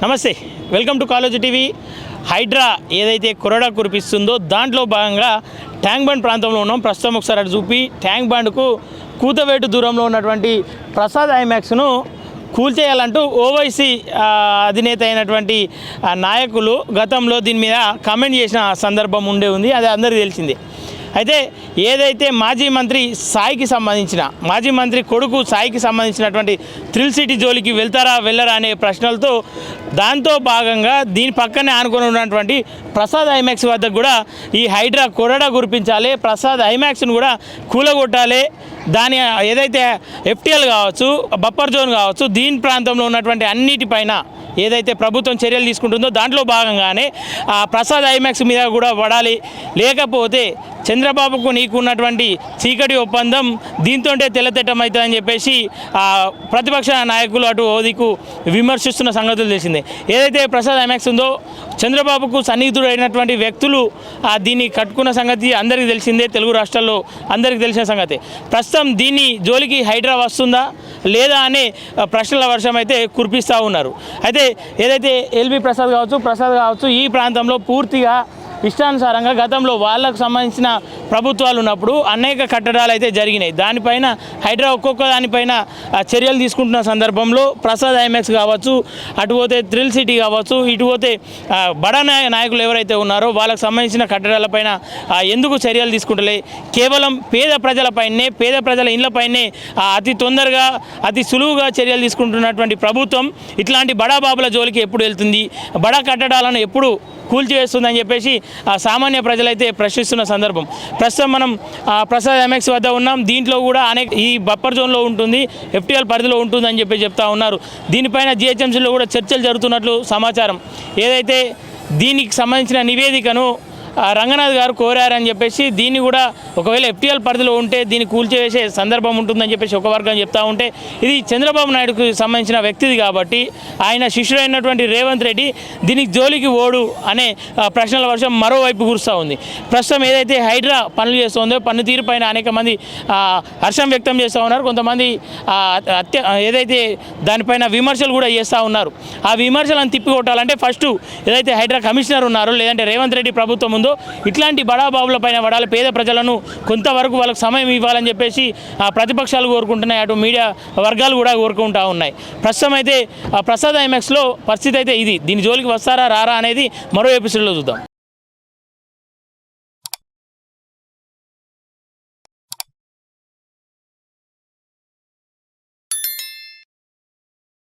నమస్తే, welcome to college TV. HYDRAA ఏదైతే కొరడా కురిపిస్తుందో దాంట్లో భాగంగా ట్యాంక్ బండ్ ప్రాంతంలో ఉన్నాం. ప్రస్తుతం ఒకసారి అటు చూపి ట్యాంక్ బండ్కు కూతవేటు దూరంలో ఉన్నటువంటి ప్రసాద్ ఐమాక్స్ను కూల్చేయాలంటూ ఓవైసీ అధినేత అయినటువంటి నాయకులు గతంలో దీని మీద కామెంట్ చేసిన సందర్భం ఉంది. అది అందరికీ తెలిసిందే. అయితే ఏదైతే మాజీ మంత్రి మాజీ మంత్రి కొడుకు సాయికి సంబంధించినటువంటి థ్రిల్ సిటీ జోలికి వెళ్తారా వెళ్ళరా అనే ప్రశ్నలతో దాంతో భాగంగా దీని పక్కనే ఆనుకొని ఉన్నటువంటి ప్రసాద్ ఐమాక్స్ వద్ద కూడా ఈ హైడ్రా కొరడా కురిపించాలి, ప్రసాద్ ఐమాక్స్ను కూడా కూలగొట్టాలి, దాని ఏదైతే ఎఫ్టీఎల్ కావచ్చు, బఫర్ జోన్ కావచ్చు, దీని ప్రాంతంలో ఉన్నటువంటి అన్నిటిపైన ఏదైతే ప్రభుత్వం చర్యలు తీసుకుంటుందో దాంట్లో భాగంగానే ప్రసాద్ ఐమాక్స్ మీద కూడా పడాలి. లేకపోతే చంద్రబాబుకు నీకున్నటువంటి చీకటి ఒప్పందం దీంతో తెల్లతెట్టమవుతుందని చెప్పేసి ప్రతిపక్ష నాయకులు అటు ఓదికు విమర్శిస్తున్న సంగతులు తెలిసిందే. ఏదైతే ప్రసాద్ ఐమాక్స్ ఉందో చంద్రబాబుకు సన్నిహితుడైనటువంటి వ్యక్తులు దీన్ని కట్టుకున్న సంగతి అందరికీ తెలిసిందే, తెలుగు రాష్ట్రాల్లో అందరికీ తెలిసిన సంగతి. ప్రస్తుతం దీన్ని జోలికి హైడ్రా వస్తుందా లేదా అనే ప్రశ్నల వర్షం అయితే కురిపిస్తూ ఉన్నారు. అయితే ఏదైతే ఎల్బీ ప్రసాద్ కావచ్చు ఈ ప్రాంతంలో పూర్తిగా ఇష్టానుసారంగా గతంలో వాళ్ళకు సంబంధించిన ప్రభుత్వాలు ఉన్నప్పుడు అనేక కట్టడాలు అయితే జరిగినాయి. దానిపైన హైడ్రా ఒక్కొక్క దానిపైన చర్యలు తీసుకుంటున్న సందర్భంలో ప్రసాద్ ఐమాక్స్ కావచ్చు, అటుపోతే థ్రిల్ సిటీ కావచ్చు, ఇటుపోతే బడా నాయకులు ఎవరైతే ఉన్నారో వాళ్ళకు సంబంధించిన కట్టడాలపైన ఎందుకు చర్యలు తీసుకుంటలే, కేవలం పేద ప్రజల ఇళ్లపైనే అతి తొందరగా అతి సులువుగా చర్యలు తీసుకుంటున్నటువంటి ప్రభుత్వం ఇట్లాంటి బడా బాబుల జోలికి ఎప్పుడు వెళ్తుంది, బడా కట్టడాలను ఎప్పుడు కూల్చివేస్తుందని చెప్పేసి సామాన్య ప్రజలైతే ప్రశ్నిస్తున్న సందర్భం. ప్రస్తుతం మనం ప్రసాద్ ఐమాక్స్ వద్ద ఉన్నాం. దీంట్లో కూడా ఈ బఫర్ జోన్లో ఉంటుంది, ఎఫ్టీఎల్ పరిధిలో ఉంటుందని చెప్తా ఉన్నారు. దీనిపైన జిహెచ్ఎంసీలో కూడా చర్చలు జరుగుతున్నట్లు సమాచారం. ఏదైతే దీనికి సంబంధించిన నివేదికను రంగనాథ్ గారు కోరారని చెప్పేసి దీన్ని కూడా ఒకవేళ ఎఫ్టీఎల్ పరిధిలో ఉంటే దీన్ని కూల్చివేసే సందర్భం ఉంటుందని చెప్పేసి ఒక వర్గం చెప్తా ఉంటే, ఇది చంద్రబాబు నాయుడుకు సంబంధించిన వ్యక్తిది కాబట్టి ఆయన శిష్యుడైనటువంటి రేవంత్ రెడ్డి దీనికి జోలికి ఓడు అనే ప్రశ్నల వర్షం మరోవైపు కురుస్తూ ఉంది. ప్రస్తుతం ఏదైతే హైడ్రా పనులు చేస్తుందో పన్నుతీరు పైన అనేక మంది హర్షం వ్యక్తం చేస్తూ ఉన్నారు. కొంతమంది ఏదైతే దానిపైన విమర్శలు కూడా చేస్తూ ఉన్నారు. ఆ విమర్శలను తిప్పికొట్టాలంటే ఫస్ట్ ఏదైతే హైడ్రా కమిషనర్ ఉన్నారో లేదంటే రేవంత్ రెడ్డి ప్రభుత్వం ఉందో ఇట్లాంటి బడాబాబుల పైన పడాలి, పేద ప్రజలను కొంతవరకు వాళ్ళకు సమయం ఇవ్వాలని చెప్పేసి ప్రతిపక్షాలు కోరుకుంటున్నాయి, అటు మీడియా వర్గాలు కూడా కోరుకుంటూ ఉన్నాయి. ప్రస్తుతం అయితే ప్రసాద్ ఐమాక్స్లో పరిస్థితి అయితే ఇది. దీని జోలికి వస్తారా రారా అనేది మరో ఎపిసోడ్లో చూద్దాం.